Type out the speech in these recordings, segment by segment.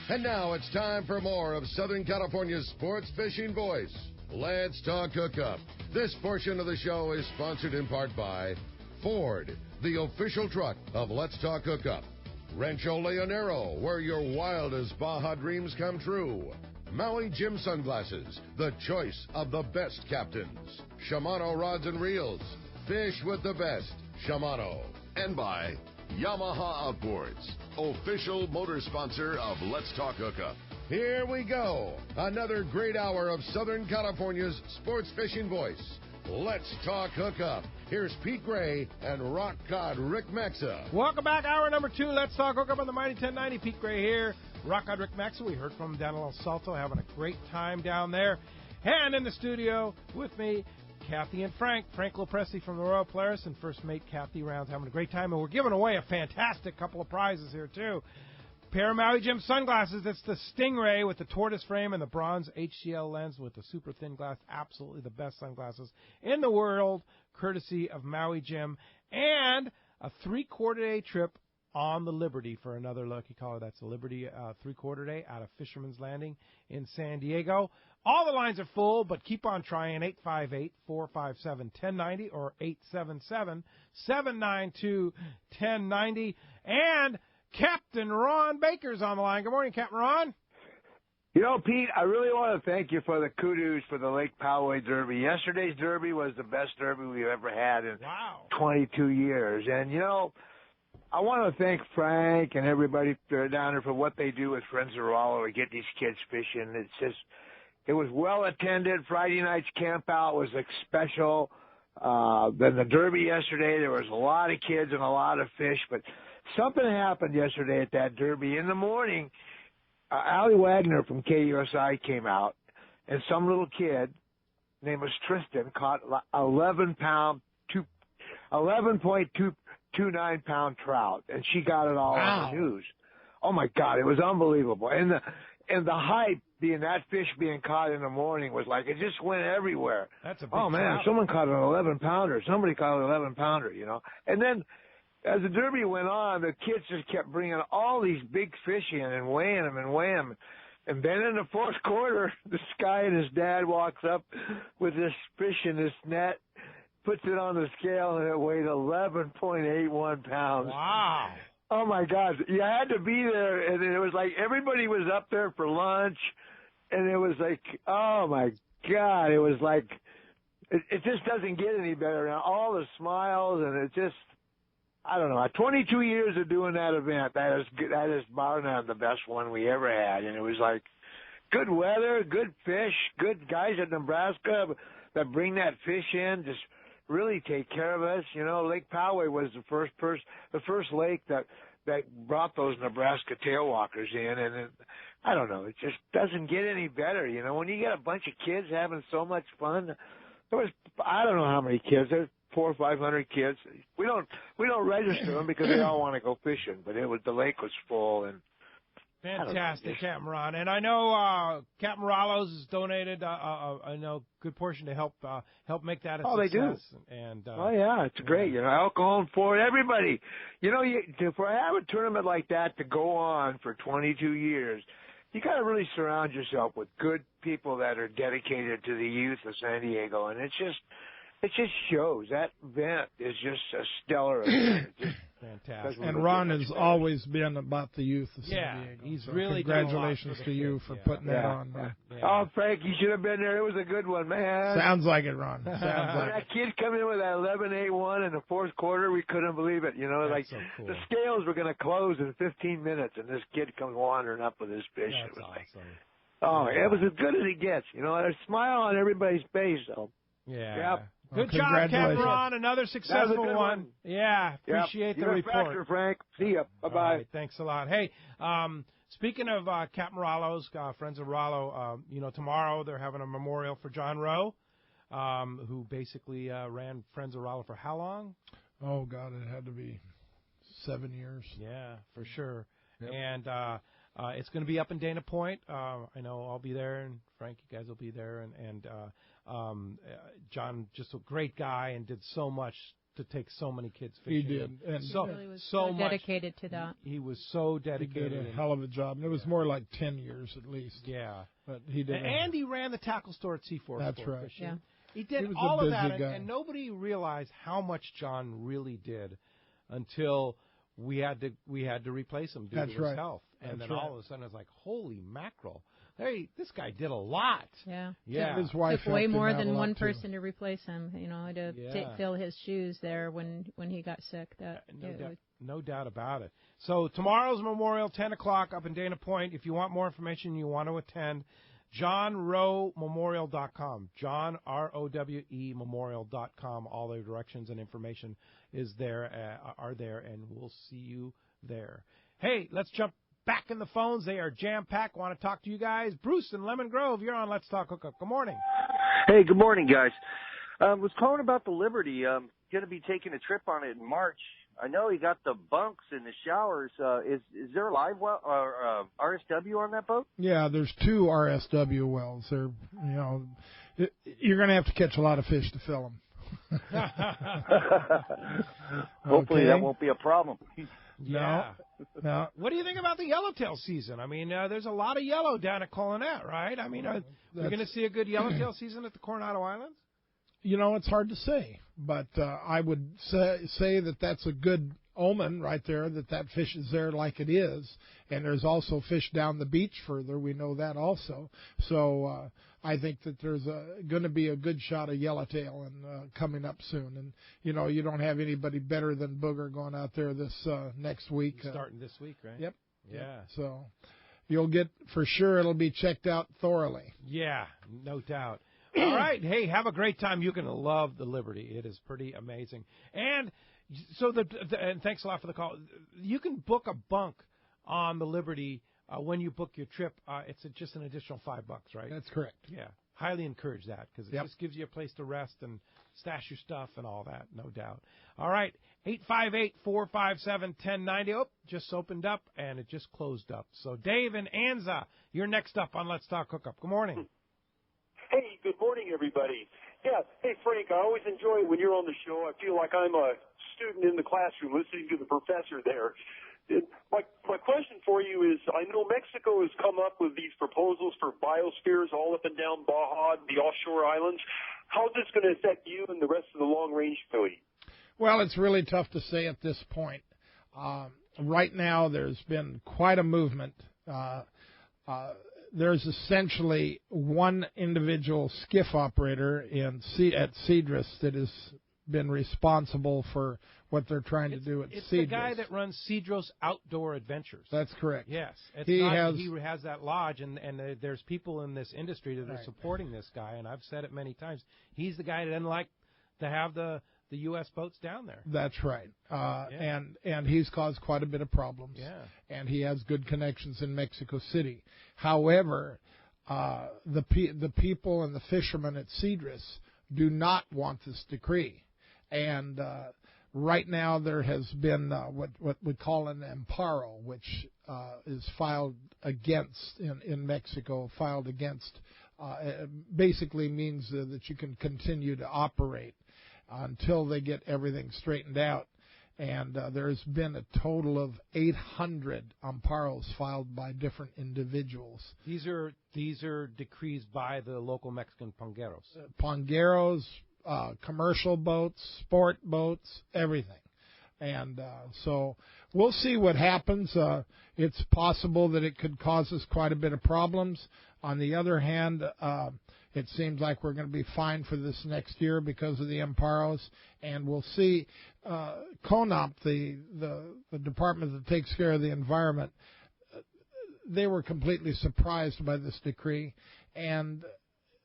And now it's time for more of Southern California's sports fishing voice. Let's talk hookup. This portion of the show is sponsored in part by Ford, the official truck of Let's Talk Hookup. Rancho Leonero, where your wildest Baja dreams come true. Maui Jim Sunglasses, the choice of the best captains. Shimano Rods and Reels, fish with the best. Shimano. And by Yamaha Outboards, official motor sponsor of Let's Talk Hookup. Here we go. Another great hour of Southern California's sports fishing voice. Let's Talk Hookup. Here's Pete Gray and rock cod Rick Maxa. Welcome back. Hour number 2. Let's Talk Hookup on the Mighty 1090. Pete Gray here. Rock cod Rick Maxa. We heard from him down in El Salto, having a great time down there. And in the studio with me, Kathy and Frank LoPreste from the Royal Polaris, and first mate Kathy Rounds, having a great time. And we're giving away a fantastic couple of prizes here, too. Pair of Maui Jim sunglasses. It's the Stingray with the tortoise frame and the bronze HCL lens with the super thin glass. Absolutely the best sunglasses in the world, courtesy of Maui Jim. And a 3-quarter-day trip on the Liberty for another lucky caller. That's the Liberty 3-quarter day out of Fisherman's Landing in San Diego. All the lines are full, but keep on trying. 858-457-1090 or 877-792-1090. And Captain Ron Baker's on the line. Good morning, Captain Ron. You know, Pete, I really want to thank you for the kudos for the Lake Poway Derby. Yesterday's Derby was the best Derby we've ever had in 22 years. And, you know, I want to thank Frank and everybody down there for what they do with Friends of Rollo to get these kids fishing. It's just, it was well attended. Friday night's camp out was like special. Then the Derby yesterday, there was a lot of kids and a lot of fish, but something happened yesterday at that Derby. In the morning, Allie Wagner from KUSI came out, and some little kid named was Tristan caught 11.29-pound trout, and she got it all on the news. Oh my God, it was unbelievable. And the hype being that fish being caught in the morning was like, it just went everywhere. That's a big oh man, trout. Someone caught an 11-pounder. Somebody caught an 11-pounder, you know. And then as the Derby went on, the kids just kept bringing all these big fish in and weighing them. And then in the fourth quarter, this guy and his dad walks up with this fish in this net, puts it on the scale, and it weighed 11.81 pounds. Wow. Oh, my God. You had to be there, and it was like everybody was up there for lunch, and it was like, oh, my God. It was like, it just doesn't get any better now. All the smiles, and it just, I don't know. 22 years of doing that event, that is bar none the best one we ever had. And it was like good weather, good fish, good guys at Nebraska that bring that fish in, just really take care of us. You know, Lake Poway was the first lake that brought those Nebraska tailwalkers in. And I don't know, it just doesn't get any better. You know, when you get a bunch of kids having so much fun, there was, I don't know how many kids, there's 400 or 500 kids. We don't register them because they all want to go fishing. But the lake was full and fantastic, Captain Ron. And I know Captain Rollo's has donated a good portion to help make that a success. They do. And it's great. You know, alcohol and for everybody. You know, to have a tournament like that to go on for 22 years, you got to really surround yourself with good people that are dedicated to the youth of San Diego, and it just shows. That event is just a stellar event. Fantastic. And Ron has always been about the youth of San Diego. He's so really congratulations to you for putting that on. Yeah. Oh, Frank, you should have been there. It was a good one, man. Sounds like it, Ron. Sounds like that kid come in with that 11.81 in the fourth quarter, we couldn't believe it. You know, That's so cool. The scales were going to close in 15 minutes, and this kid comes wandering up with his fish. That's it was awesome. It was as good as he gets. You know, a smile on everybody's face, though. Yeah. Yep. Good job, Captain Ron. Another successful one. Yeah, appreciate the report. Factor, Frank. See ya. Bye-bye. All right, thanks a lot. Hey, speaking of Captain Rollo's, Friends of Rollo, tomorrow they're having a memorial for John Rowe, who basically ran Friends of Rollo for how long? Oh, God, it had to be 7 years. Yeah, for sure. Yep. And it's going to be up in Dana Point. I know I'll be there, and Frank, you guys will be there. And John, just a great guy, and did so much to take so many kids fishing. He did. And so, He really was so much, dedicated to that. He was so he dedicated. did a hell of a job. And it was more like 10 years at least. Yeah. But he did. And he ran the tackle store at C4. That's Sport right. Fishing. Yeah. He did He was all a of that, busy guy. and nobody realized how much John really did until we had to replace him due That's to his right. health. And That's then right. all of a sudden, it's like, holy mackerel! Hey, this guy did a lot. Yeah. Yeah. His wife Took way helped him more out a than lot, one too. person to replace him, to Yeah. fill his shoes there when he got sick. No doubt about it. So tomorrow's Memorial, 10 o'clock up in Dana Point. If you want more information, you want to attend, johnrowememorial.com. John, R-O-W-E, memorial.com. All the directions and information are there, and we'll see you there. Hey, let's jump back in the phones. They are jam-packed. Want to talk to you guys. Bruce in Lemon Grove, you're on Let's Talk Hookup. Good morning. Hey, good morning, guys. Was calling about the Liberty. Going to be taking a trip on it in March. I know he got the bunks in the showers. Is there a live well or RSW on that boat? Yeah, there's 2 RSW wells. They're, you're going to have to catch a lot of fish to fill them. Hopefully Okay. that won't be a problem. Yeah. No. What do you think about the yellowtail season? I mean, there's a lot of yellow down at Colonet, right? I mean, we're going to see a good yellowtail season at the Coronado Islands? It's hard to say, but I would say that that's a good omen right there, that fish is there like it is. And there's also fish down the beach further. We know that also. So I think that there's going to be a good shot of yellowtail and coming up soon. And, you don't have anybody better than Booger going out there this next week. Starting this week, right? Yep. Yeah. So you'll get, for sure, it'll be checked out thoroughly. Yeah, no doubt. All right. Hey, have a great time. You're going to love the Liberty. It is pretty amazing. And so and thanks a lot for the call. You can book a bunk on the Liberty when you book your trip. It's just an additional $5, right? That's correct. Yeah. Highly encourage that because it Yep. just gives you a place to rest and stash your stuff and all that, no doubt. All right. 858-457-1090. Oh, just opened up and it just closed up. So Dave and Anza, you're next up on Let's Talk Hookup. Good morning. Hey, good morning, everybody. Yeah, hey, Frank, I always enjoy it when you're on the show. I feel like I'm a student in the classroom listening to the professor there. My question for you is, I know Mexico has come up with these proposals for biospheres all up and down Baja, the offshore islands. How is this going to affect you and the rest of the long-range fleet? Well, it's really tough to say at this point. Right now, there's been quite a movement. There's essentially one individual skiff operator at Cedros that has been responsible for what they're trying to do at Cedros. It's the guy that runs Cedros Outdoor Adventures. That's correct. Yes. He has that lodge, and there's people in this industry that are Right. supporting this guy, and I've said it many times. He's the guy that doesn't like to have the U.S. boats down there. That's right. Yeah. And he's caused quite a bit of problems. Yeah. And he has good connections in Mexico City. However, the people and the fishermen at Cedros do not want this decree. And right now there has been what we call an amparo, which is filed against in Mexico, basically means that you can continue to operate until they get everything straightened out. And there's been a total of 800 amparos filed by different individuals. These are decrees by the local Mexican pongueros. Pongueros, commercial boats, sport boats, everything. And so we'll see what happens. It's possible that it could cause us quite a bit of problems. On the other hand, it seems like we're going to be fine for this next year because of the amparos, and we'll see. CONOP, the department that takes care of the environment, they were completely surprised by this decree, and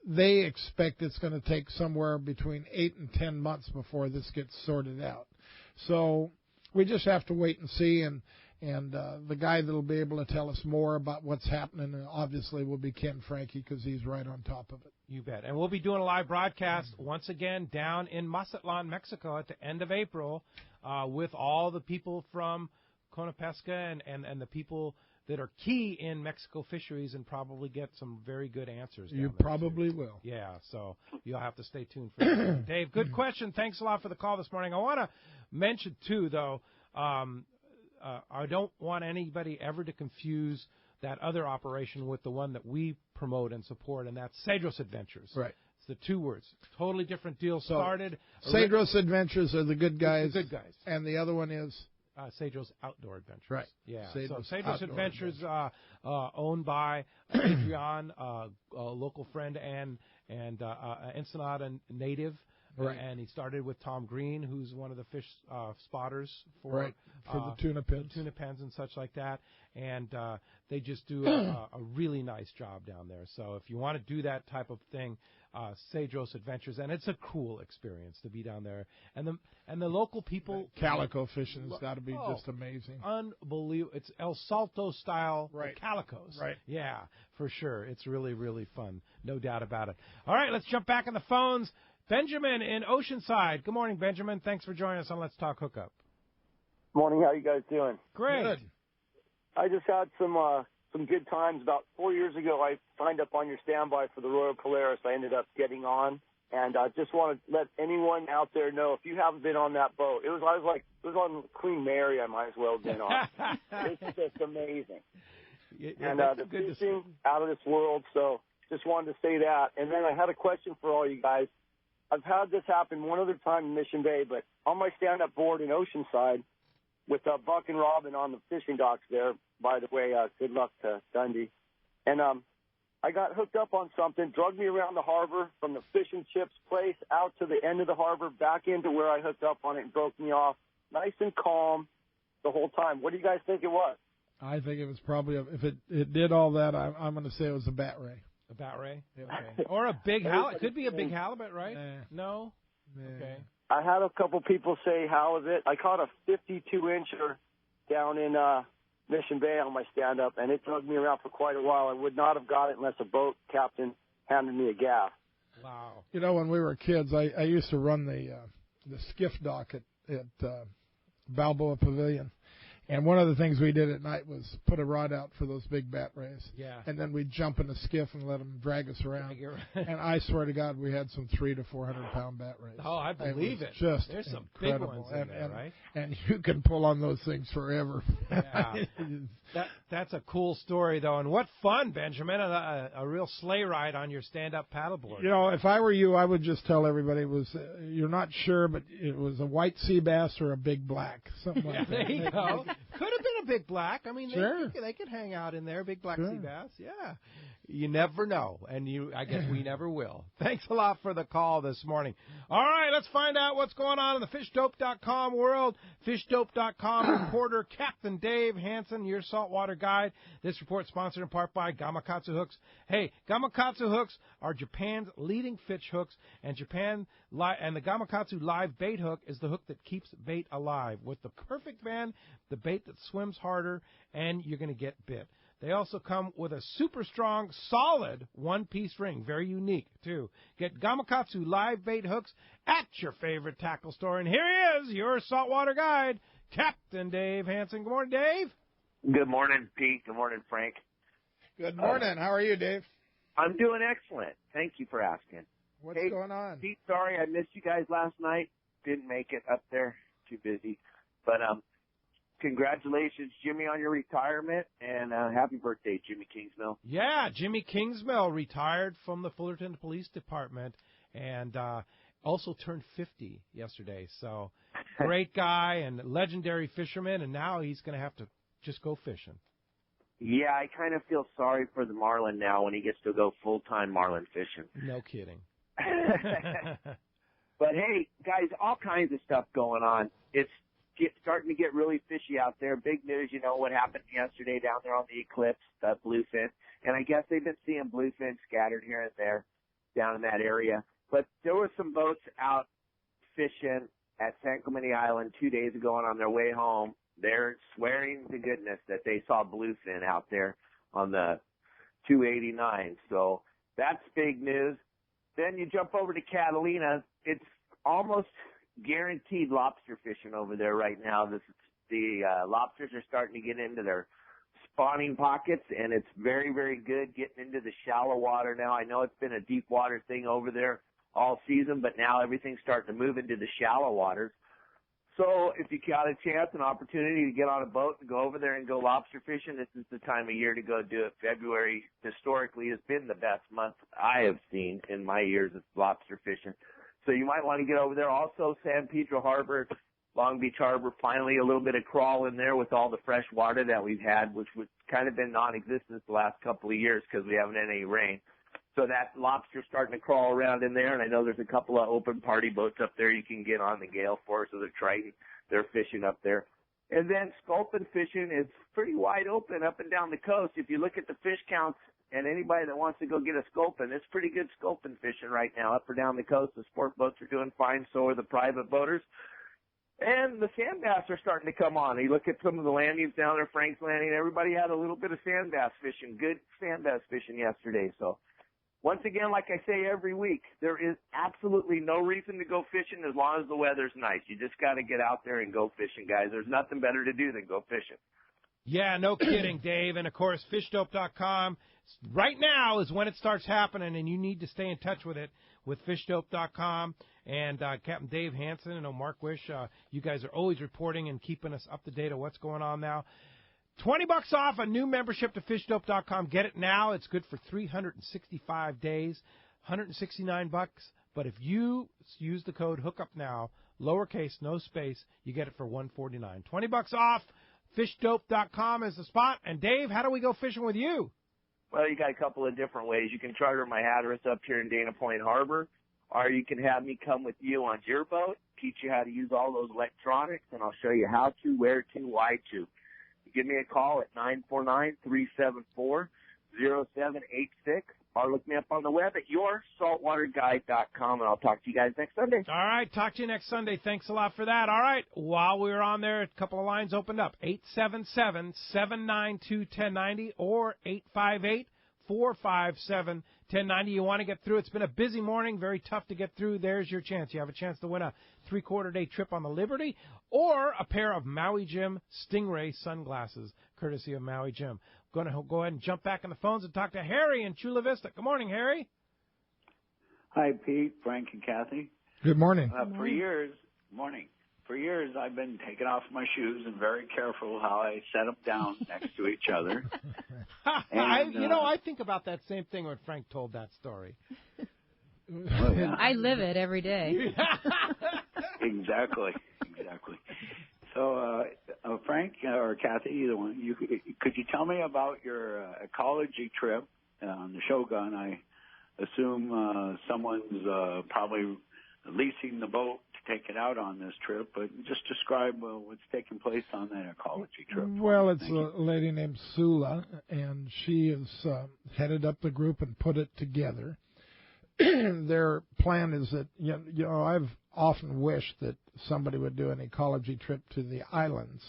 they expect it's going to take somewhere between 8 and 10 months before this gets sorted out. So we just have to wait and see, and the guy that will be able to tell us more about what's happening obviously will be Ken Frankie because he's right on top of it. You bet. And we'll be doing a live broadcast once again down in Mazatlan, Mexico at the end of April with all the people from Conapesca and the people that are key in Mexico fisheries and probably get some very good answers. You down there, probably too. will. Yeah, so you'll have to stay tuned for that. Dave, good question. Thanks a lot for the call this morning. I want to mention, too, though, I don't want anybody ever to confuse that other operation with the one that we promote and support, and that's Cedros Adventures. Right. It's the two words. Totally different deal. So, Started. Cedros Adventures are the good guys. The good guys. And the other one is? Cedros Outdoor Adventures. Right. Yeah. Cedros so Cedros Outdoor Adventures, owned by Adrian, a local friend and Ensenada native. Right. And he started with Tom Green, who's one of the fish spotters for the tuna pens. Tuna pens and such like that. And they just do a really nice job down there. So if you want to do that type of thing, Cedros Adventures, and it's a cool experience to be down there. And the local people. Calico fishing has got to be just amazing. Unbelievable. It's El Salto style calicos. Right. Yeah, for sure. It's really, really fun. No doubt about it. All right, let's jump back on the phones. Benjamin in Oceanside. Good morning, Benjamin. Thanks for joining us on Let's Talk Hookup. Morning. How you guys doing? Great. Good. I just had some good times. About 4 years ago, I signed up on your standby for the Royal Polaris. I ended up getting on, and I just want to let anyone out there know, if you haven't been on that boat, it was on Queen Mary. I might as well have been on. It's just amazing. And the fishing out of this world. So just wanted to say that. And then I had a question for all you guys. I've had this happen one other time in Mission Bay, but on my stand-up board in Oceanside with Buck and Robin on the fishing docks there, by the way, good luck to Dundee. And I got hooked up on something, drugged me around the harbor from the fish and chips place out to the end of the harbor, back into where I hooked up on it and broke me off. Nice and calm the whole time. What do you guys think it was? I think it was probably, if it did all that, I'm going to say it was a bat ray. A bat ray? Okay. Or a big halibut. It could be a big halibut, right? No? Okay. I had a couple people say, how is it? I caught a 52-incher down in Mission Bay on my stand-up, and it drugged me around for quite a while. I would not have got it unless a boat captain handed me a gaff. Wow. You know, when we were kids, I used to run the skiff dock at Balboa Pavilion. And one of the things we did at night was put a rod out for those big bat rays. Yeah. And then we'd jump in a skiff and let them drag us around. And I swear to God, we had some 300 to 400-pound bat rays. Oh, I believe it. Just there's some incredible. big ones in there, right? And you can pull on those things forever. Yeah. That's a cool story, though. And what fun, Benjamin, a real sleigh ride on your stand-up paddleboard. You know, if I were you, I would just tell everybody you're not sure, but it was a white sea bass or a big black, something like that. There you go. Could have been a big black. I mean, sure. they could hang out in there, big black sea bass. Yeah. You never know, and I guess we never will. Thanks a lot for the call this morning. All right, let's find out what's going on in the fishdope.com world. Fishdope.com reporter Captain Dave Hansen, your saltwater guide. This report sponsored in part by Gamakatsu Hooks. Hey, Gamakatsu Hooks are Japan's leading fish hooks, and the Gamakatsu Live Bait Hook is the hook that keeps bait alive. With the perfect band, the bait that swims harder, and you're going to get bit. They also come with a super strong, solid one-piece ring. Very unique, too. Get Gamakatsu live bait hooks at your favorite tackle store. And here he is, your saltwater guide, Captain Dave Hansen. Good morning, Dave. Good morning, Pete. Good morning, Frank. Good morning. How are you, Dave? I'm doing excellent. Thank you for asking. What's going on? Pete, sorry I missed you guys last night. Didn't make it up there. Too busy. But congratulations, Jimmy, on your retirement, and happy birthday, Jimmy Kingsmill. Yeah, Jimmy Kingsmill retired from the Fullerton Police Department and also turned 50 yesterday. So great guy and legendary fisherman, and now he's going to have to just go fishing. Yeah, I kind of feel sorry for the marlin now when he gets to go full-time marlin fishing. No kidding. But, hey, guys, all kinds of stuff going on. It's starting to get really fishy out there. Big news, you know, what happened yesterday down there on the Eclipse, the bluefin. And I guess they've been seeing bluefin scattered here and there down in that area. But there were some boats out fishing at San Clemente Island 2 days ago, and on their way home, they're swearing to goodness that they saw bluefin out there on the 289. So that's big news. Then you jump over to Catalina. It's almost guaranteed lobster fishing over there right now. The lobsters are starting to get into their spawning pockets, and it's very, very good getting into the shallow water now. I know it's been a deep water thing over there all season, but now everything's starting to move into the shallow waters. So if you got a chance, an opportunity to get on a boat and go over there and go lobster fishing, this is the time of year to go do it. February historically has been the best month I have seen in my years of lobster fishing. So you might want to get over there. Also, San Pedro Harbor, Long Beach Harbor, finally a little bit of crawl in there with all the fresh water that we've had, which was kind of been non-existent the last couple of years because we haven't had any rain. So that lobster's starting to crawl around in there, and I know there's a couple of open party boats up there you can get on the Gale Force or the Triton. They're fishing up there. And then sculpin fishing is pretty wide open up and down the coast. If you look at the fish counts and anybody that wants to go get a sculpin, it's pretty good sculpin fishing right now up or down the coast. The sport boats are doing fine, so are the private boaters. And the sand bass are starting to come on. You look at some of the landings down there, Frank's Landing, everybody had a little bit of sand bass fishing, good sand bass fishing yesterday. So once again, like I say every week, there is absolutely no reason to go fishing as long as the weather's nice. You just got to get out there and go fishing, guys. There's nothing better to do than go fishing. Yeah, no kidding, Dave. And, of course, fishdope.com right now is when it starts happening, and you need to stay in touch with it with fishdope.com. And Captain Dave Hansen and Mark Wish, you guys are always reporting and keeping us up to date on what's going on now. $20 off a new membership to fishdope.com. Get it now. It's good for 365 days, $169. But if you use the code Hookup now, lowercase, no space, you get it for $149. $20 off. Fishdope.com is the spot. And Dave, how do we go fishing with you? Well, you got a couple of different ways. You can charter my address up here in Dana Point Harbor, or you can have me come with you on your boat, teach you how to use all those electronics, and I'll show you how to, where to, why to. Give me a call at 949-374-0786, or look me up on the web at yoursaltwaterguide.com, and I'll talk to you guys next Sunday. All right, talk to you next Sunday. Thanks a lot for that. All right, while we were on there, a couple of lines opened up, 877-792-1090 or 858-457-1090. You want to get through. It's been a busy morning, very tough to get through. There's your chance. You have a chance to win a 3/4-day trip on the Liberty or a pair of Maui Jim Stingray sunglasses, courtesy of Maui Jim. Going to go ahead and jump back on the phones and talk to Harry in Chula Vista. Good morning, Harry. Hi, Pete, Frank, and Kathy. Good morning. For years, I've been taking off my shoes and very careful how I set them down next to each other. And, I think about that same thing when Frank told that story. Well, yeah. I live it every day. Exactly. So, Frank or Kathy, either one, could you tell me about your ecology trip on the Shogun? I assume someone's probably leasing the boat to take it out on this trip, but just describe what's taking place on that ecology trip. Well, it's a lady named Sula, and she has headed up the group and put it together. Their plan is that, I've often wished that somebody would do an ecology trip to the islands,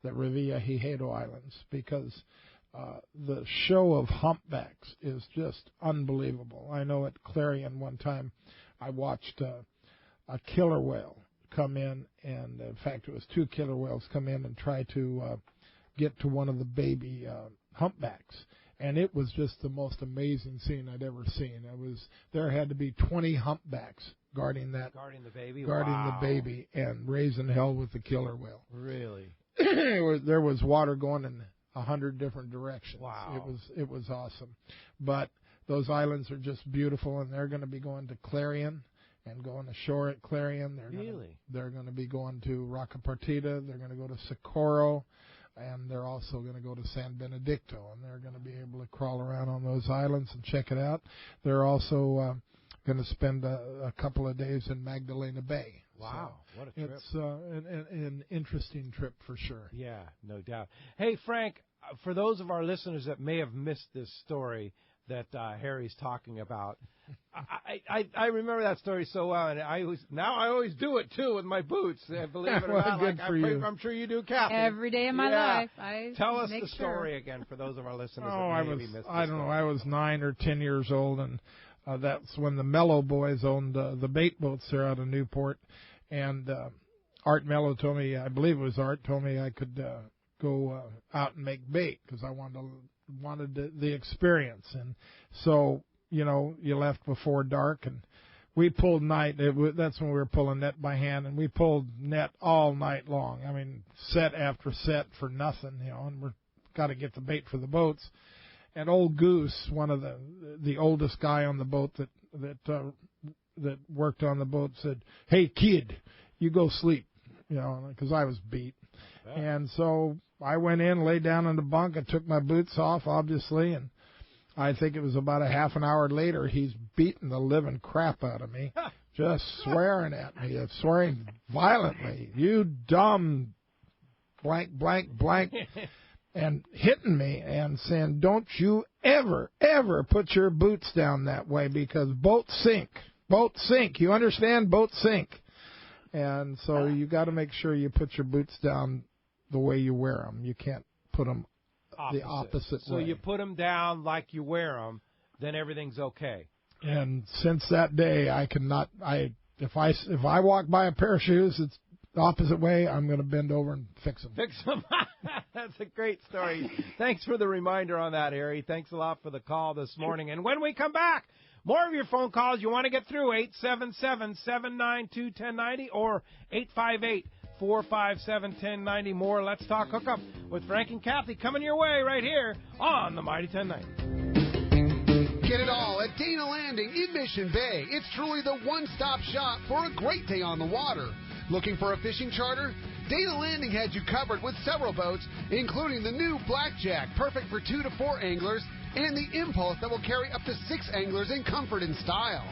the Revillagigedo Islands, because the show of humpbacks is just unbelievable. I know at Clarion one time I watched a killer whale come in, and in fact it was two killer whales come in and try to get to one of the baby humpbacks. And it was just the most amazing scene I'd ever seen. There had to be 20 humpbacks guarding the baby, and raising hell with the killer whale. Really? There was water going in 100 different directions. Wow. It was awesome. But those islands are just beautiful, and they're going to be going to Clarion and going ashore at Clarion. They're going to be going to Rocca Partida. They're going to go to Socorro. And they're also going to go to San Benedicto, and they're going to be able to crawl around on those islands and check it out. They're also going to spend a couple of days in Magdalena Bay. Wow, so what a trip. It's an interesting trip for sure. Yeah, no doubt. Hey, Frank, for those of our listeners that may have missed this story that Harry's talking about, I remember that story so well, and I always do it too with my boots. Believe it or not, good for you. I'm sure you do, Kathy. Every day of my life, Tell us the story again for those of our listeners. I was 9 or 10 years old, and that's when the Mello boys owned the bait boats there out of Newport, and Art Mello told me, I believe it was Art, told me I could go out and make bait because I wanted the experience. And so, you left before dark, and we pulled night. That's when we were pulling net by hand, and we pulled net all night long. I mean, set after set for nothing, and we're got to get the bait for the boats. And old Goose, one of the oldest guy on the boat that worked on the boat, said, "Hey kid, you go sleep," because I was beat. Yeah. And so I went in, laid down on the bunk, I took my boots off, obviously, and I think it was about a half an hour later, he's beating the living crap out of me, just swearing at me, swearing violently, "You dumb blank, blank, blank," and hitting me and saying, "Don't you ever, ever put your boots down that way because boats sink. Boats sink. You understand? Boats sink." And so you got to make sure you put your boots down the way you wear them. You can't put them the opposite way. So you put them down like you wear them, then everything's okay. And since that day, I cannot. If I walk by a pair of shoes, it's the opposite way, I'm going to bend over and fix them. Fix them. That's a great story. Thanks for the reminder on that, Harry. Thanks a lot for the call this morning. And when we come back, more of your phone calls you want to get through, 877-792-1090 or 858-457-1090. More Let's Talk Hookup with Frank and Kathy coming your way right here on the Mighty 1090. Get it all at Dana Landing in Mission Bay. It's truly the one-stop shop for a great day on the water. Looking for a fishing charter? Dana Landing had you covered with several boats, including the new Blackjack, perfect for 2 to 4 anglers, and the Impulse that will carry up to 6 anglers in comfort and style.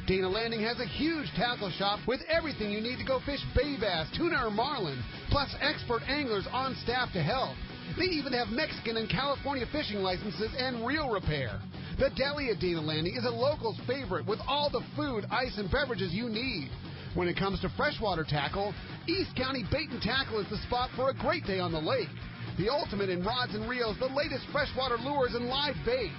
Dana Landing has a huge tackle shop with everything you need to go fish bay bass, tuna, or marlin, plus expert anglers on staff to help. They even have Mexican and California fishing licenses and reel repair. The deli at Dana Landing is a local's favorite with all the food, ice, and beverages you need. When it comes to freshwater tackle, East County Bait and Tackle is the spot for a great day on the lake. The ultimate in rods and reels, the latest freshwater lures and live bait.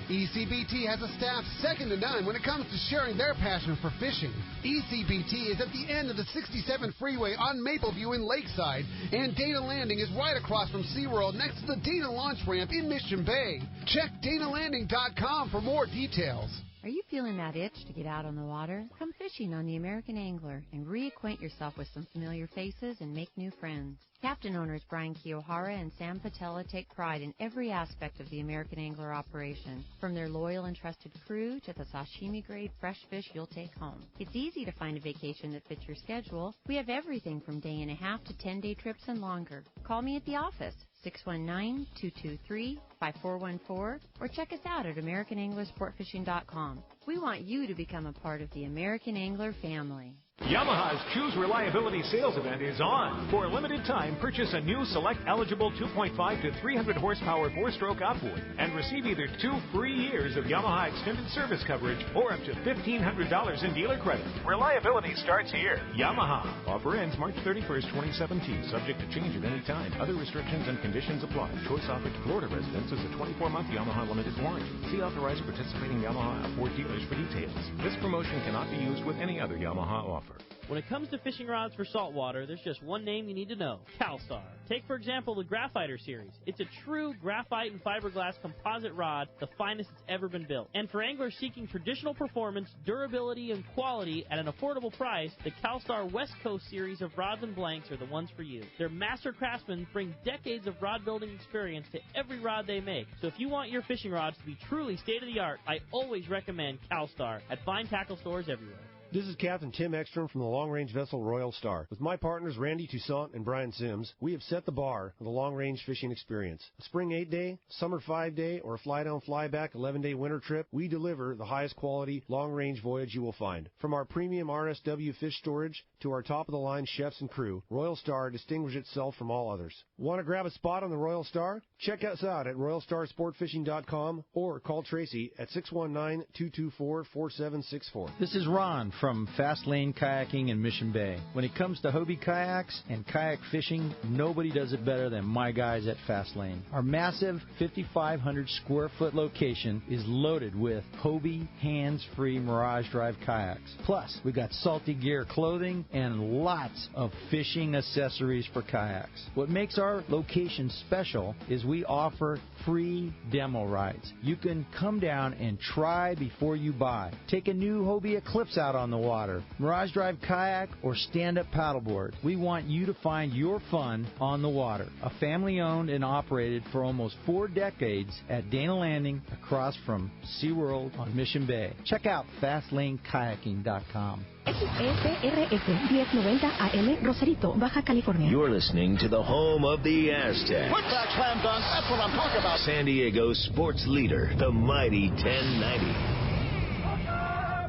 ECBT has a staff second to none when it comes to sharing their passion for fishing. ECBT is at the end of the 67 freeway on Mapleview in Lakeside, and Dana Landing is right across from SeaWorld next to the Dana Launch Ramp in Mission Bay. Check DanaLanding.com for more details. Are you feeling that itch to get out on the water? Come fishing on the American Angler and reacquaint yourself with some familiar faces and make new friends. Captain owners Brian Kiyohara and Sam Patella take pride in every aspect of the American Angler operation, from their loyal and trusted crew to the sashimi-grade fresh fish you'll take home. It's easy to find a vacation that fits your schedule. We have everything from day and a half to 10-day trips and longer. Call me at the office, 619-223-5414, or check us out at AmericanAnglerSportFishing.com. We want you to become a part of the American Angler family. Yamaha's Choose Reliability Sales Event is on. For a limited time, purchase a new select eligible 2.5 to 300 horsepower 4-stroke outboard and receive either 2 free years of Yamaha extended service coverage or up to $1,500 in dealer credit. Reliability starts here. Yamaha. Offer ends March 31st, 2017. Subject to change at any time. Other restrictions and conditions apply. Choice offered to Florida residents is a 24-month Yamaha limited warranty. See authorized participating Yamaha Ford dealers for details. This promotion cannot be used with any other Yamaha offer. When it comes to fishing rods for saltwater, there's just one name you need to know, CalStar. Take, for example, the Graphiter series. It's a true graphite and fiberglass composite rod, the finest it's ever been built. And for anglers seeking traditional performance, durability, and quality at an affordable price, the CalStar West Coast series of rods and blanks are the ones for you. Their master craftsmen bring decades of rod building experience to every rod they make. So if you want your fishing rods to be truly state-of-the-art, I always recommend CalStar at fine tackle stores everywhere. This is Captain Tim Ekstrom from the long-range vessel Royal Star. With my partners Randy Toussaint and Brian Sims, we have set the bar for the long-range fishing experience. A spring 8-day, summer 5-day, or a fly-down, fly-back 11-day winter trip, we deliver the highest quality long-range voyage you will find. From our premium RSW fish storage to our top-of-the-line chefs and crew, Royal Star distinguishes itself from all others. Want to grab a spot on the Royal Star? Check us out at RoyalStarSportFishing.com or call Tracy at 619-224-4764. This is Ron from Fast Lane Kayaking in Mission Bay. When it comes to Hobie kayaks and kayak fishing, nobody does it better than my guys at Fast Lane. Our massive 5,500 square foot location is loaded with Hobie hands-free Mirage Drive kayaks. Plus, we've got Salty Gear clothing and lots of fishing accessories for kayaks. What makes our location special is we offer free demo rides. You can come down and try before you buy. Take a new Hobie Eclipse out on the water, Mirage Drive kayak, or stand-up paddleboard. We want you to find your fun on the water. A family-owned and operated for almost 4 decades at Dana Landing across from SeaWorld on Mission Bay. Check out FastLaneKayaking.com. XEPRS 1090 AM, Rosarito, Baja California. You're listening to the home of the Aztecs. Whiplash slam dunk, that's what I'm talking about. San Diego's sports leader, the Mighty 1090.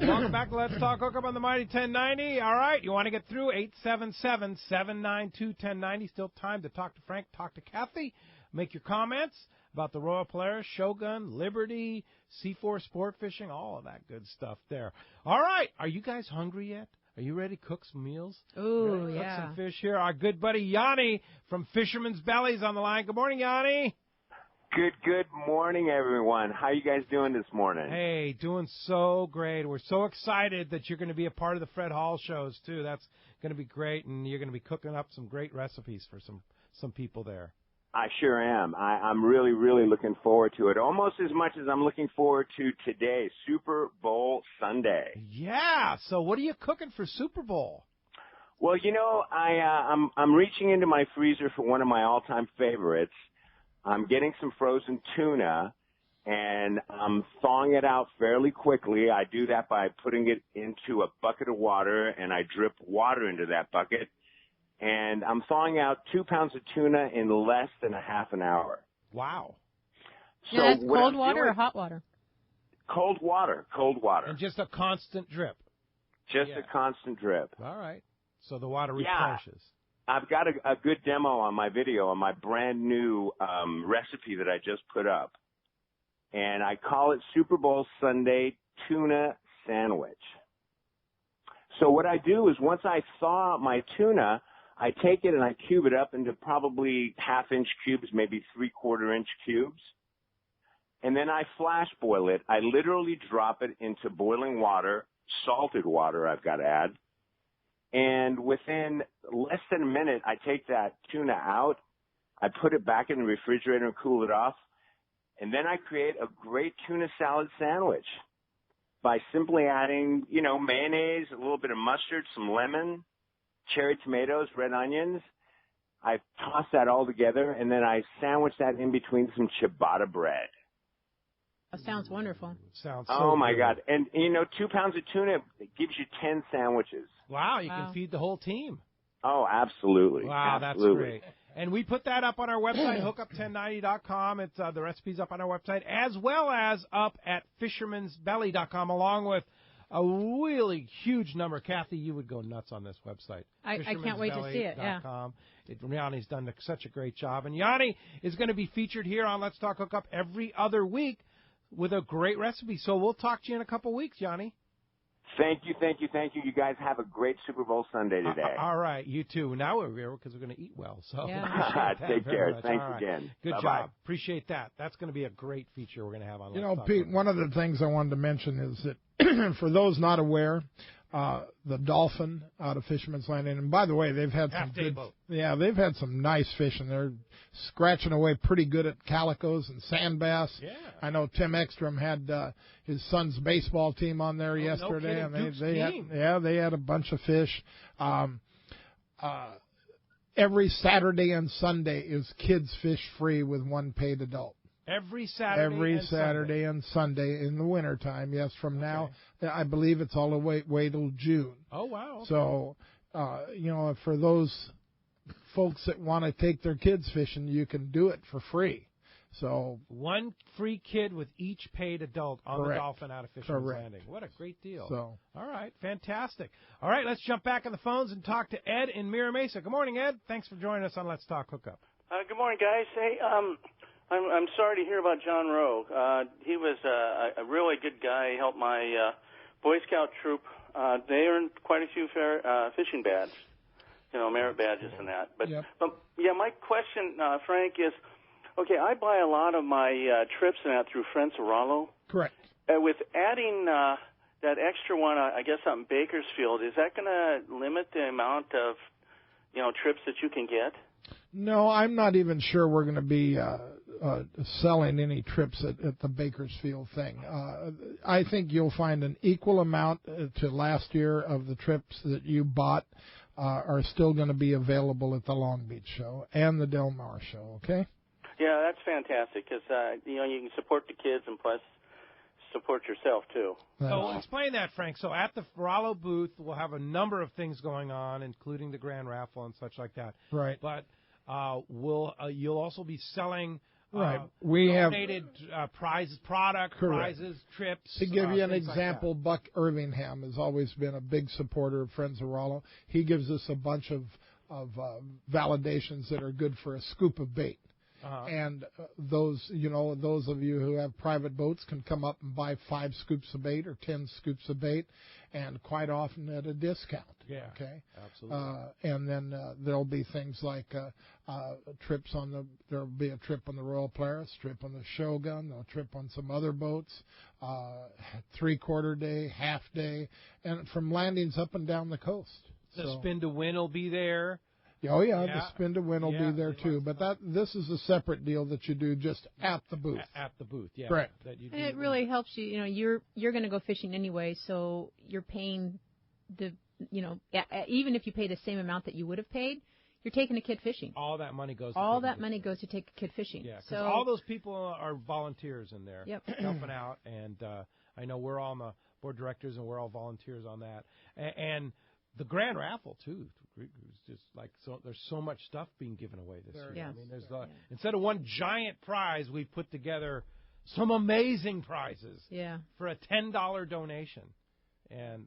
Welcome back to Let's Talk Hookup on the Mighty 1090. All right, you want to get through 877-792-1090. Still time to talk to Frank, talk to Kathy, make your comments about the Royal Polaris, Shogun, Liberty, C4 sport fishing, all of that good stuff there. All right, are you guys hungry yet? Are you ready to cook some meals? Ooh, Cook yeah. some fish here. Our good buddy Yanni from Fisherman's Belly is on the line. Good morning, Yanni. Good morning, everyone. How you guys doing this morning? Hey, doing so great. We're so excited that you're going to be a part of the Fred Hall shows, too. That's going to be great, and you're going to be cooking up some great recipes for some people there. I sure am. I'm really, really looking forward to it, almost as much as I'm looking forward to today, Super Bowl Sunday. Yeah, so what are you cooking for Super Bowl? Well, you know, I'm reaching into my freezer for one of my all-time favorites. I'm getting some frozen tuna, and I'm thawing it out fairly quickly. I do that by putting it into a bucket of water, and I drip water into that bucket. And I'm thawing out 2 pounds of tuna in less than a half an hour. Wow. So Yeah, that's what cold I'm water doing- or hot water? Cold water. And just a constant drip. Just a constant drip. All right. So the water Yeah. replenishes. I've got a good demo on my video on my brand new recipe that I just put up. And I call it Super Bowl Sunday Tuna Sandwich. So what I do is once I thaw my tuna, I take it and I cube it up into probably half-inch cubes, maybe 3/4-inch cubes. And then I flash boil it. I literally drop it into boiling water, salted water I've got to add. And within less than a minute, I take that tuna out. I put it back in the refrigerator and cool it off. And then I create a great tuna salad sandwich by simply adding, you know, mayonnaise, a little bit of mustard, some lemon, cherry tomatoes, red onions. I toss that all together, and then I sandwich that in between some ciabatta bread. That sounds wonderful. Sounds Oh, my God. And, you know, 2 pounds of tuna gives you 10 sandwiches. Wow, you can feed the whole team. Oh, absolutely. Wow, absolutely. that's great. And we put that up on our website, hookup1090.com. It's the recipe's up on our website, as well as up at fishermansbelly.com, along with a really huge number. Kathy, you would go nuts on this website. I can't wait to see it, yeah. Yanni's done such a great job. And Yanni is going to be featured here on Let's Talk Hookup every other week with a great recipe. So we'll talk to you in a couple weeks, Yanni. Thank you. You guys have a great Super Bowl Sunday today. All right, you too. Now we're here because we're going to eat well. So Yeah. Take care. Thanks again. Good Bye-bye. job. Appreciate that. That's going to be a great feature we're going to have on. You Let's know, Talk Pete, Hookup. one of the things I wanted to mention is that for those not aware, the Dolphin out of Fisherman's Landing, and by the way, they've had some Half-day good, boat. yeah, they've had some nice fishing. They're scratching away pretty good at calicos and sand bass. Yeah. I know Tim Ekstrom had his son's baseball team on there yesterday, kidding. and Duke's they team. they had a bunch of fish. Every Saturday and Sunday is kids fish free with one paid adult. Every Saturday and Sunday in the wintertime, yes, from now. I believe it's all the way till June. Oh, wow. Okay. So, you know, for those folks that want to take their kids fishing, you can do it for free. So one free kid with each paid adult on Correct. the Dolphin out of Fisherman's Correct. Landing. What a great deal. So. All right, fantastic. All right, let's jump back on the phones and talk to Ed in Mira Mesa. Good morning, Ed. Thanks for joining us on Let's Talk Hookup. Good morning, guys. Hey, I'm sorry to hear about John Rowe. He was a really good guy. He helped my Boy Scout troop they earned quite a few fishing badges, merit badges and that. But yeah, my question, Frank, is, okay, I buy a lot of my trips and that through Friends of Rollo. Correct. With adding that extra one, I guess out in Bakersfield, is that going to limit the amount of trips that you can get? No, I'm not even sure we're going to be selling any trips at the Bakersfield thing. I think you'll find an equal amount to last year of the trips that you bought are still going to be available at the Long Beach show and the Del Mar show, okay? Yeah, that's fantastic because, you can support the kids and plus support yourself, too. So explain that, Frank. So at the Rollo booth, we'll have a number of things going on, including the Grand Raffle and such like that. Right. But you'll also be selling we donated prizes, Correct. prizes, trips. To give you an example, Buck Irvingham has always been a big supporter of Friends of Rollo. He gives us a bunch of validations that are good for a scoop of bait. And those of you who have private boats can come up and buy 5 scoops of bait or 10 scoops of bait, and quite often at a discount. Yeah, okay, absolutely. And then there'll be things like trips there'll be a trip on the Royal Polaris, trip on the Shogun, a trip on some other boats, 3/4 day, half day, and from landings up and down the coast. The Spin to Win will be there. Oh, yeah, the Spin to Win will be there, too. But this is a separate deal that you do just at the booth. At the booth, yeah. Correct. And it really helps you. You're going to go fishing anyway, so you're paying even if you pay the same amount that you would have paid, you're taking a kid fishing. All that money goes. Money goes to take a kid fishing. Yeah, because all those people are volunteers in there, helping out, and I know we're all on the board of directors and we're all volunteers on that, and the Grand Raffle too. It's just like there's so much stuff being given away this year. Yeah. I mean, there's instead of one giant prize, we put together some amazing prizes. Yeah. For a $10 donation, and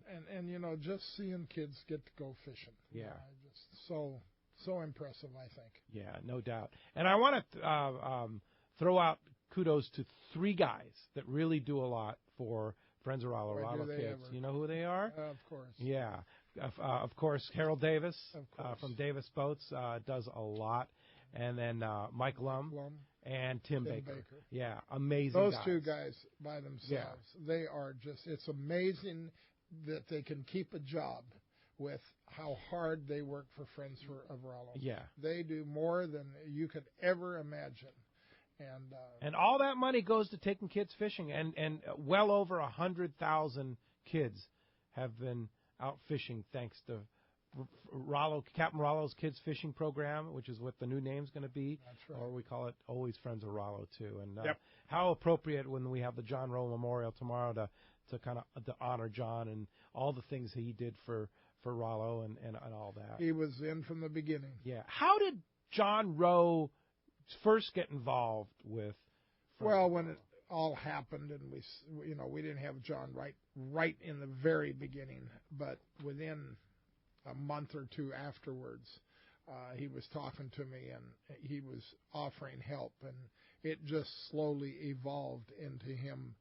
just seeing kids get to go fishing. Yeah. Just so impressive, I think. Yeah, no doubt. And I want to throw out kudos to 3 guys that really do a lot for Friends of Rollo, Rollo Kids. Ever. You know who they are? Of course. Yeah. Of course, Harold Davis from Davis Boats does a lot. And then Mike Lum and Tim Baker. Yeah, amazing Those guys. 2 guys by themselves, they are it's amazing that they can keep a job with how hard they work for Friends of Rollo. Yeah. They do more than you could ever imagine. And all that money goes to taking kids fishing, and well over 100,000 kids have been out fishing thanks to Captain Rollo's Kids Fishing Program, which is what the new name's going to be. That's right. Or we call it always Friends of Rollo too. And how appropriate when we have the John Rowe Memorial tomorrow to kind of to honor John and all the things he did for Rollo and all that. He was in from the beginning. Yeah. How did John Rowe first get involved with? Well, when it all happened, and we didn't have John right in the very beginning, but within a month or 2 afterwards, he was talking to me and he was offering help, and it just slowly evolved into him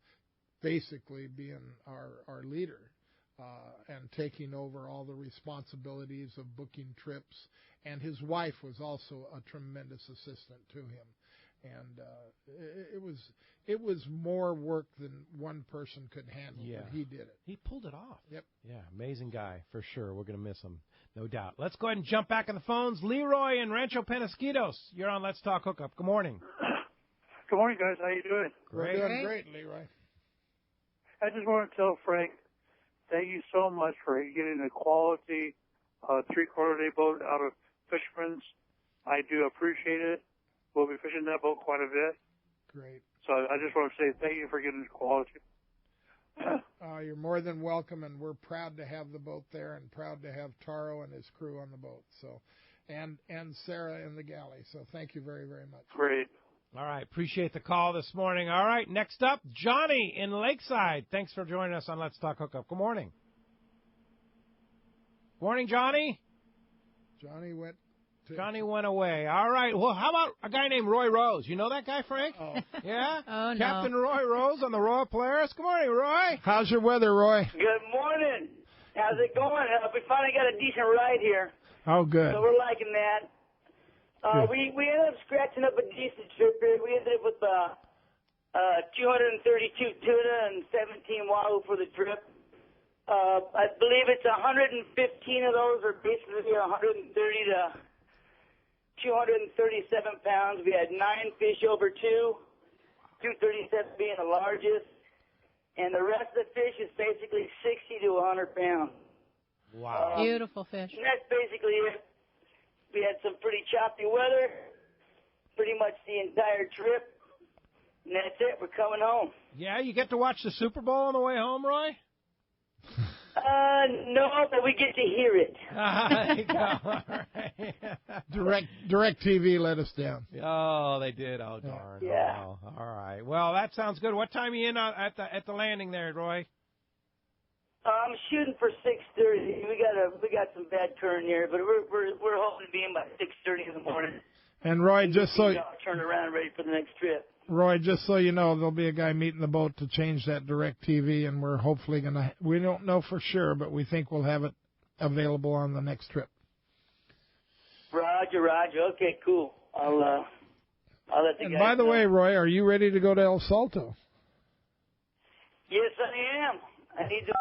basically being our leader and taking over all the responsibilities of booking trips. And his wife was also a tremendous assistant to him. And it was more work than one person could handle, but he did it. He pulled it off. Yep. Yeah, amazing guy, for sure. We're going to miss him, no doubt. Let's go ahead and jump back on the phones. Leroy in Rancho Penasquitos, you're on Let's Talk Hookup. Good morning. Good morning, guys. How you doing? Great. We're doing great, Leroy. I just want to tell Frank, thank you so much for getting a quality 3/4 day boat out of Fisherman's. I do appreciate it. We'll be fishing that boat quite a bit. Great. So I just want to say thank you for getting the quality. You're more than welcome, and we're proud to have the boat there and proud to have Taro and his crew on the boat. So, and Sarah in the galley. So thank you very, very much. Great. All right. Appreciate the call this morning. All right. Next up, Johnny in Lakeside. Thanks for joining us on Let's Talk Hookup. Good morning. Morning, Johnny. Johnny went away. All right. Well, how about a guy named Roy Rose? You know that guy, Frank? Oh. Yeah? Oh, no. Captain Roy Rose on the Royal Polaris. Good morning, Roy. How's your weather, Roy? Good morning. How's it going? We finally got a decent ride here. Oh, good. So we're liking that. We ended up scratching up a decent trip here. We ended up with 232 tuna and 17 wahoo for the trip. I believe it's 115 of those are basically 130 to 237 pounds. We had 9 fish over 237 being the largest. And the rest of the fish is basically 60 to 100 pounds. Wow. Beautiful fish. And that's basically it. We had some pretty choppy weather, pretty much the entire trip. And that's it. We're coming home. Yeah, you get to watch the Super Bowl on the way home, Roy? No, but we get to hear it. Direct TV let us down. Oh, they did. Oh, darn. Yeah. Oh, all right. Well, that sounds good. What time are you in at the landing there, Roy? I'm shooting for 6:30. We got some bad current here, but we're hoping to be in by 6:30 in the morning. And Roy, just so turn around ready for the next trip. Roy, just so you know, there'll be a guy meeting the boat to change that direct TV, and we're hopefully gonna. We don't know for sure, but we think we'll have it available on the next trip. Roger. Okay, cool. I'll let the guys. And by the way, Roy, are you ready to go to El Salto? Yes, I am. I need to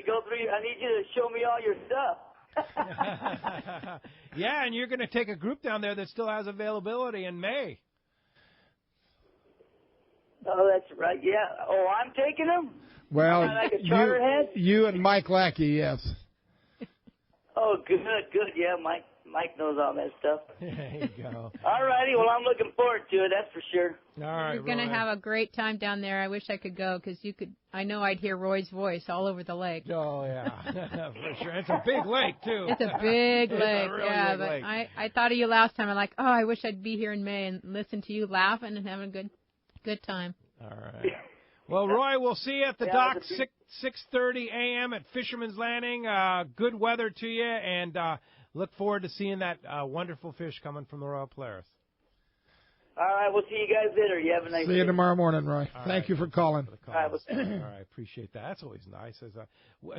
go through. I need you to show me all your stuff. Yeah, and you're going to take a group down there that still has availability in May. Oh, that's right. Yeah. Oh, I'm taking them? Well, like a charterhead? you and Mike Lackey, yes. Oh, good. Yeah, Mike knows all that stuff. There you go. All righty. Well, I'm looking forward to it. That's for sure. All right, You're going to have a great time down there. I wish I could go because you could. I know I'd hear Roy's voice all over the lake. Oh, yeah. For sure. It's a big lake, too. It's a big lake. It's a really big but lake. I thought of you last time. I'm like, oh, I wish I'd be here in May and listen to you laughing and having a good time. All right. Well, Roy, we'll see you at the dock 6:30 a.m. at Fisherman's Landing. Good weather to you, and look forward to seeing that wonderful fish coming from the Royal Polaris. All right, we'll see you guys later. You have a nice day. See you tomorrow morning, Roy. Thank you for calling. All right, appreciate that. That's always nice.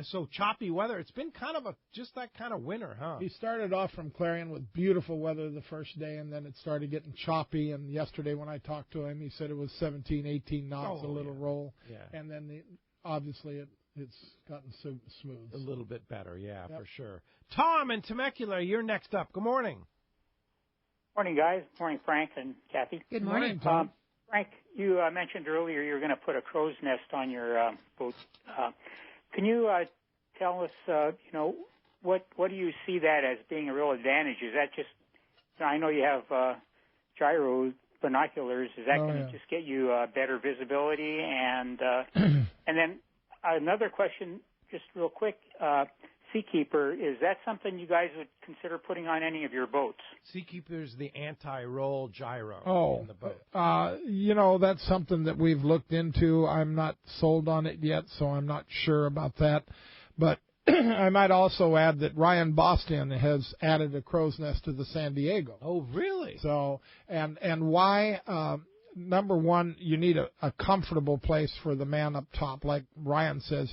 So choppy weather. It's been kind of just that kind of winter, huh? He started off from Clarion with beautiful weather the first day, and then it started getting choppy. And yesterday when I talked to him, he said it was 17, 18 knots, a little roll. Yeah. And then obviously it's gotten smooth. A little bit better, for sure. Tom in Temecula, you're next up. Good morning. Morning, guys. Morning, Frank and Kathy. Good morning. Tom. Frank, you mentioned earlier you were going to put a crow's nest on your boat. Can you tell us, what do you see that as being a real advantage? Is that just, I know you have gyro binoculars. Is that going to just get you better visibility? And then another question, just real quick. Seakeeper, is that something you guys would consider putting on any of your boats? Seakeeper's the anti-roll gyro in the boat. That's something that we've looked into. I'm not sold on it yet, so I'm not sure about that. But I might also add that Ryan Boston has added a crow's nest to the San Diego. Oh, really? So, and why? Number one, you need a comfortable place for the man up top. Like Ryan says,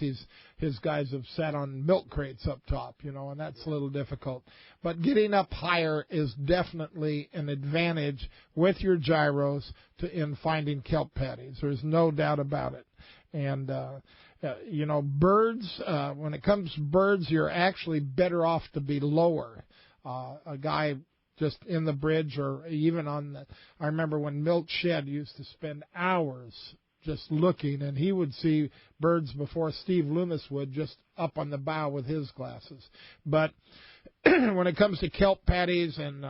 his guys have sat on milk crates up top, and that's a little difficult. But getting up higher is definitely an advantage with your gyros in finding kelp patties. There's no doubt about it. And, birds, when it comes to birds, you're actually better off to be lower. A guy just in the bridge or even I remember when Milt Shedd used to spend hours just looking, and he would see birds before Steve Loomis would, just up on the bow with his glasses. But when it comes to kelp patties and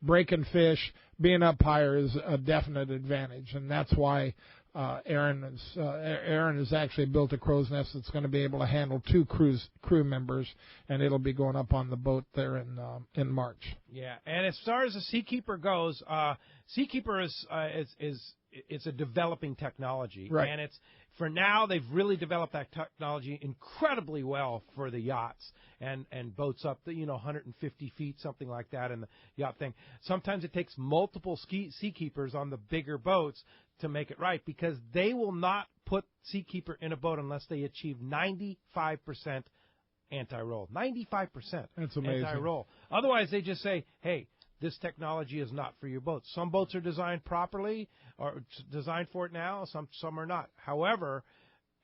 breaking fish, being up higher is a definite advantage, and that's why Aaron has actually built a crow's nest that's going to be able to handle 2 crew members, and it'll be going up on the boat there in March. Yeah, and as far as the Seakeeper goes, Seakeeper is a developing technology, right? And for now they've really developed that technology incredibly well for the yachts and boats up to 150 feet, something like that, in the yacht thing. Sometimes it takes multiple Seakeepers on the bigger boats to make it right, because they will not put Seakeeper in a boat unless they achieve 95% anti-roll. 95%. That's amazing. Anti-roll. Otherwise, they just say, hey, this technology is not for your boat. Some boats are designed properly or designed for it now. Some are not. However,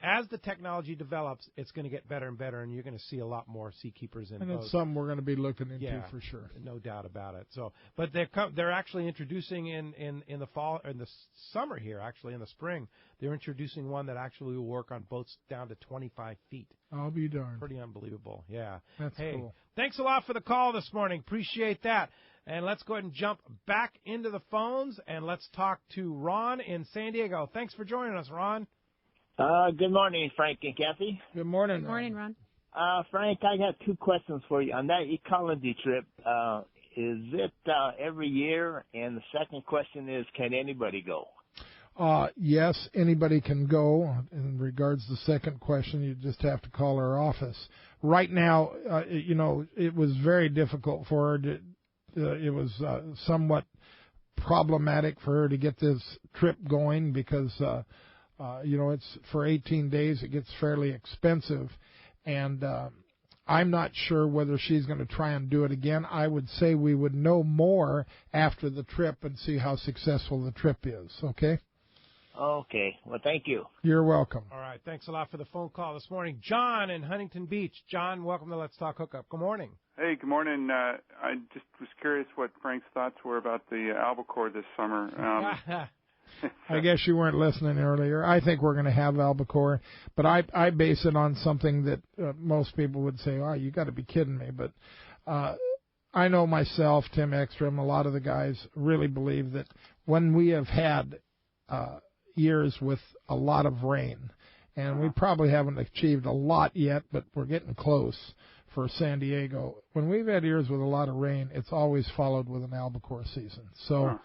as the technology develops, it's going to get better and better, and you're going to see a lot more seakeepers in boats. And it's something we're going to be looking into for sure. No doubt about it. So, but they're actually introducing in the fall, in the summer here, actually in the spring, they're introducing one that actually will work on boats down to 25 feet. I'll be darned. Pretty unbelievable. Yeah. That's cool. Thanks a lot for the call this morning. Appreciate that. And let's go ahead and jump back into the phones, and let's talk to Ron in San Diego. Thanks for joining us, Ron. Good morning, Frank and Kathy. Good morning. Good morning, Ron. Frank, I got two questions for you. On that ecology trip, is it every year? And the second question is, can anybody go? Yes, anybody can go. In regards to the second question, you just have to call our office. Right now, it was very difficult for her to, it was somewhat problematic for her to get this trip going because, it's for 18 days. It gets fairly expensive. And I'm not sure whether she's going to try and do it again. I would say we would know more after the trip and see how successful the trip is. Okay? Okay. Well, thank you. You're welcome. All right. Thanks a lot for the phone call this morning. John in Huntington Beach. John, welcome to Let's Talk Hookup. Good morning. Hey, good morning. I just was curious what Frank's thoughts were about the albacore this summer. I guess you weren't listening earlier. I think we're going to have albacore, but I base it on something that most people would say, oh, you got to be kidding me. But I know myself, Tim Ekstrom, a lot of the guys really believe that when we have had years with a lot of rain, and we probably haven't achieved a lot yet, but we're getting close for San Diego. When we've had years with a lot of rain, it's always followed with an albacore season. So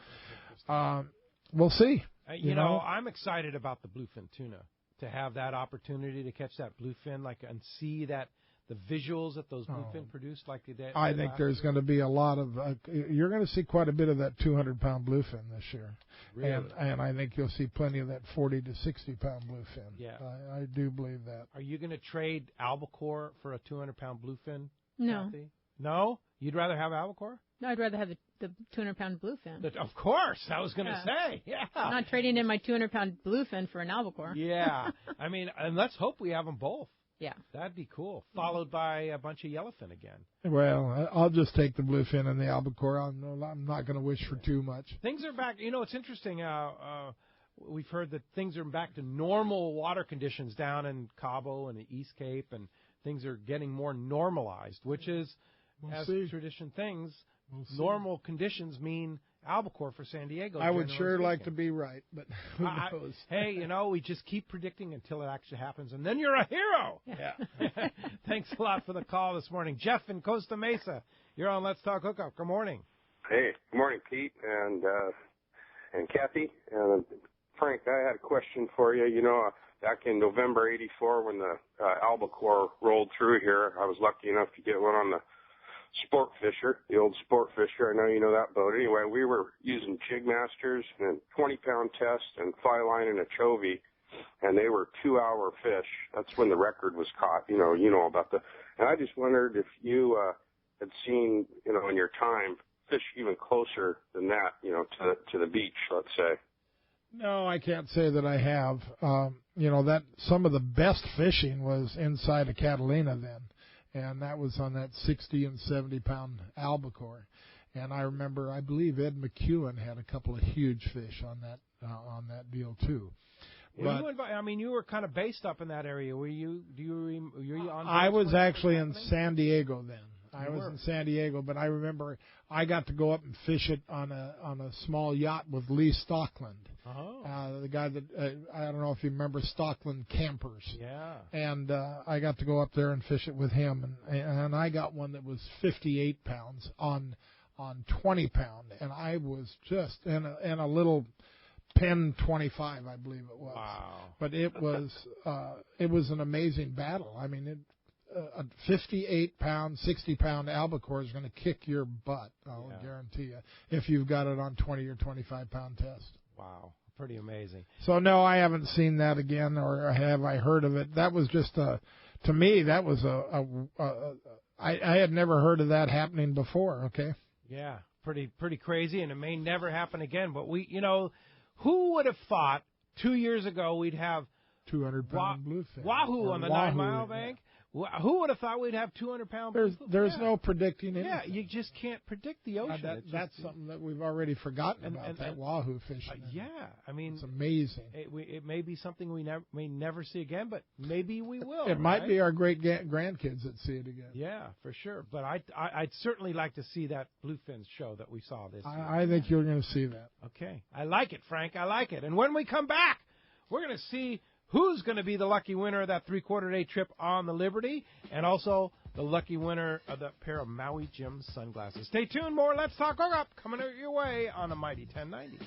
we'll see. You know, I'm excited about the bluefin tuna, to have that opportunity to catch that bluefin, and see that the visuals that those bluefin produce like they did. I think there's going to be a lot of you're going to see quite a bit of that 200-pound bluefin this year. Really? And I think you'll see plenty of that 40 to 60-pound bluefin. Yeah. I do believe that. Are you going to trade albacore for a 200-pound bluefin? No. Kathy? No? You'd rather have albacore? No, I'd rather have the 200-pound bluefin. Of course. I was going to say. Yeah. I'm not trading in my 200-pound bluefin for an albacore. Yeah. I mean, and let's hope we have them both. Yeah. That'd be cool. Followed by a bunch of yellowfin again. Well, I'll just take the bluefin and the albacore. I'm not going to wish for too much. Things are back. It's interesting. We've heard that things are back to normal water conditions down in Cabo and the East Cape, and things are getting more normalized, which is, tradition things, normal conditions mean albacore for San Diego. I would sure like to be right, but who knows? Hey, we just keep predicting until it actually happens, and then you're a hero. Yeah. Thanks a lot for the call this morning. Jeff in Costa Mesa, you're on Let's Talk Hookup. Good morning. Hey, good morning, Pete and Kathy. And Frank, I had a question for you. Back in November '84 when the albacore rolled through here, I was lucky enough to get one on the Sport Fisher, the old Sport Fisher. I know you know that boat. Anyway, we were using jig masters and 20-pound test and fly line and a chovy, and they were 2-hour fish. That's when the record was caught. You know about the. And I just wondered if you had seen, in your time, fish even closer than that, to the beach, let's say. No, I can't say that I have. That some of the best fishing was inside of Catalina then. And that was on that 60 and 70-pound albacore. And I remember, I believe Ed McEwen had a couple of huge fish on that deal too. You were kind of based up in that area. Were you? Were you on? I was actually in San Diego then. I was in San Diego, but I remember I got to go up and fish it on a small yacht with Lee Stockland. The guy that I don't know if you remember Stockland Campers. Yeah. And I got to go up there and fish it with him, and I got one that was 58 pounds on 20 pound, and I was just in a little Penn 25, I believe it was. Wow. But it was an amazing battle. I mean, a 58-pound, 60-pound albacore is going to kick your butt, I'll guarantee you, if you've got it on 20 or 25-pound test. Wow, pretty amazing. So, no, I haven't seen that again, or have I heard of it. That was just to me, that was I had never heard of that happening before. Okay. Yeah, pretty crazy, and it may never happen again. But who would have thought 2 years ago we'd have 200-pound bluefin wahoo on the 9 Mile Bank? Who would have thought we'd have 200-pound? There's no predicting anything. Yeah, you just can't predict the ocean. That's something that we've already forgotten about, that wahoo fishing. Yeah, I mean, it's amazing. It may be something we may never see again, but maybe we will. It might be our great grandkids that see it again. Yeah, for sure. But I'd certainly like to see that bluefin show that we saw this year. I think you're going to see that. Okay, I like it, Frank. I like it. And when we come back, we're going to see who's going to be the lucky winner of that 3/4-day trip on the Liberty, and also the lucky winner of that pair of Maui Jim sunglasses. Stay tuned. More Let's Talk Hookup coming your way on a Mighty 1090.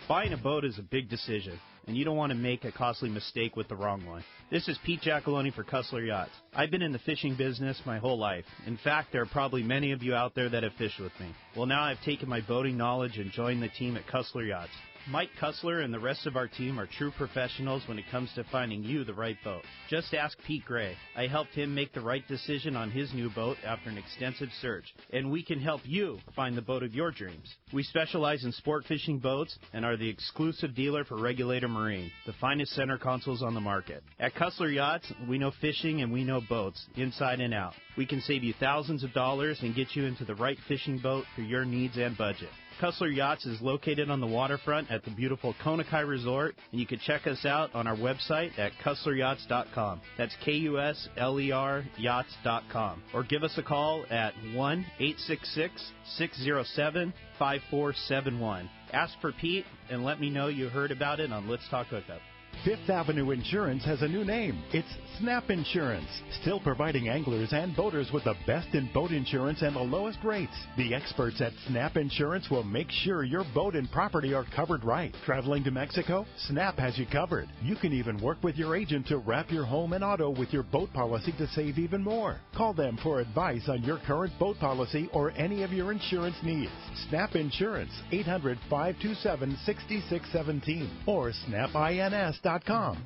Buying a boat is a big decision, and you don't want to make a costly mistake with the wrong one. This is Pete Giacalone for Cussler Yachts. I've been in the fishing business my whole life. In fact, there are probably many of you out there that have fished with me. Well, now I've taken my boating knowledge and joined the team at Cussler Yachts. Mike Cussler and the rest of our team are true professionals when it comes to finding you the right boat. Just ask Pete Gray. I helped him make the right decision on his new boat after an extensive search, and we can help you find the boat of your dreams. We specialize in sport fishing boats and are the exclusive dealer for Regulator Marine, the finest center consoles on the market. At Cussler Yachts, we know fishing and we know boats, inside and out. We can save you thousands of dollars and get you into the right fishing boat for your needs and budget. Cussler Yachts is located on the waterfront at the beautiful Konakai Resort, and you can check us out on our website at CusslerYachts.com. That's KUSLER Yachts.com. Or give us a call at 1-866-607-5471. Ask for Pete and let me know you heard about it on Let's Talk Hookup. Fifth Avenue Insurance has a new name. It's Snap Insurance, still providing anglers and boaters with the best in boat insurance and the lowest rates. The experts at Snap Insurance will make sure your boat and property are covered right. Traveling to Mexico? Snap has you covered. You can even work with your agent to wrap your home and auto with your boat policy to save even more. Call them for advice on your current boat policy or any of your insurance needs. Snap Insurance, 800-527-6617 or snapins.com.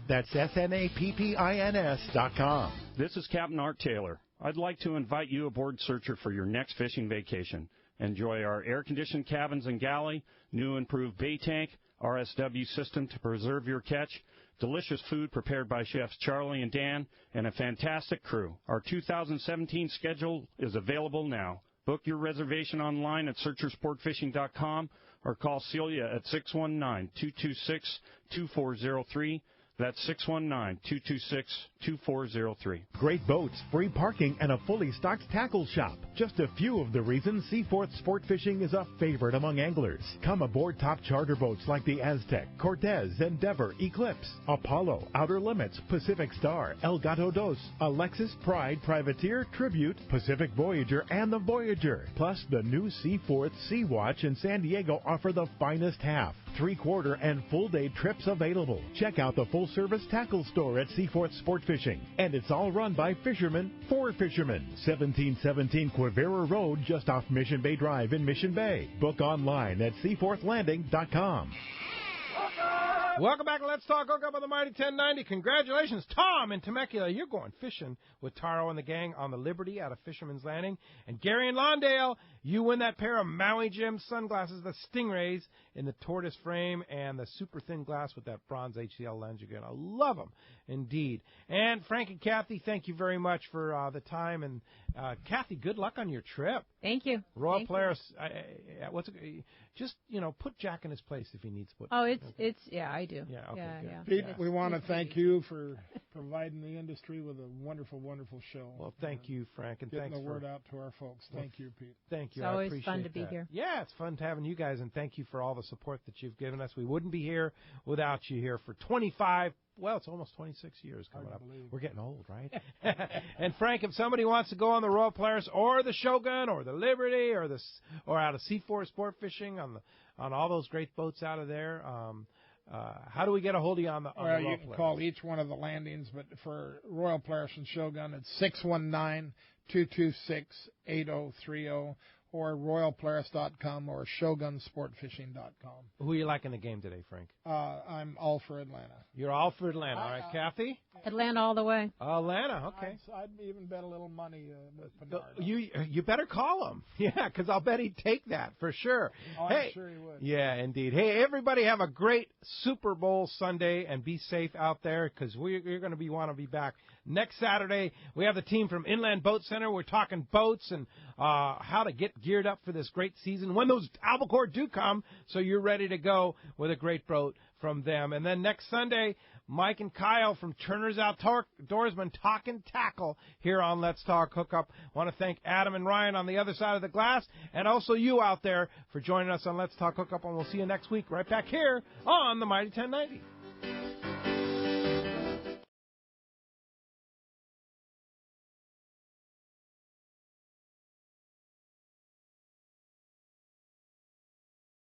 That's SNAPPINS.com. This is Captain Art Taylor. I'd like to invite you aboard Searcher for your next fishing vacation. Enjoy our air-conditioned cabins and galley, new improved bait tank, RSW system to preserve your catch, delicious food prepared by chefs Charlie and Dan, and a fantastic crew. Our 2017 schedule is available now. Book your reservation online at searchersportfishing.com or call Celia at 619-226-2403. That's 619-226-2403. Great boats, free parking, and a fully stocked tackle shop. Just a few of the reasons Seaforth Sport Fishing is a favorite among anglers. Come aboard top charter boats like the Aztec, Cortez, Endeavor, Eclipse, Apollo, Outer Limits, Pacific Star, El Gato Dos, Alexis, Pride, Privateer, Tribute, Pacific Voyager, and the Voyager. Plus, the new Seaforth Sea Watch in San Diego offer the finest half, 3/4, and full-day trips available. Check out the full-service tackle store at Seaforth Sport Fishing. And it's all run by fishermen for fishermen. 1717 Quivira Road, just off Mission Bay Drive in Mission Bay. Book online at seaforthlanding.com. Welcome back to Let's Talk Hookup on the Mighty 1090. Congratulations, Tom in Temecula. You're going fishing with Taro and the gang on the Liberty out of Fisherman's Landing. And Gary in Lawndale, you win that pair of Maui Jim sunglasses, the Stingrays, in the tortoise frame and the super thin glass with that bronze HCL lens. You're going to love them, indeed. And Frank and Kathy, thank you very much for the time. And Kathy, good luck on your trip. Thank you. Royal Polaris, just, put Jack in his place if he needs put. Oh, yeah, I do. Yeah, okay, yeah. Pete, we want to thank you for providing the industry with a wonderful, wonderful show. Well, thank you, Frank, and getting thanks the word out to our folks. Thank you, Pete. Thank you. It's always I appreciate fun to be that. here. Yeah, it's fun having you guys, and thank you for all the support that you've given us. We wouldn't be here without you here for 25. Well, it's almost 26 years coming up. We're getting old, right? And Frank, if somebody wants to go on the Royal Polaris or the Shogun or the Liberty or out of Seaforth Sport Fishing on all those great boats out of there, how do we get a hold of you on the Royal you Polaris? Can call each one of the landings, but for Royal Polaris and Shogun, it's 619-226-8030. Or RoyalPolaris.com or ShogunSportFishing.com. Who are you liking the game today, Frank? I'm all for Atlanta. You're all for Atlanta. All right, Kathy? Atlanta all the way. Atlanta, okay. I'd even bet a little money with Bernard. You better call him. Yeah, because I'll bet he'd take that for sure. Oh, I'm sure he would. Yeah, indeed. Hey, everybody have a great Super Bowl Sunday and be safe out there because we're going to want to be back next Saturday. We have the team from Inland Boat Center. We're talking boats and how to get geared up for this great season when those albacore do come, so you're ready to go with a great boat from them. And then next Sunday, Mike and Kyle from Turner's Outdoorsman talking tackle here on Let's Talk Hookup. Want to thank Adam and Ryan on the other side of the glass, and also you out there for joining us on Let's Talk Hookup, and we'll see you next week right back here on the Mighty 1090.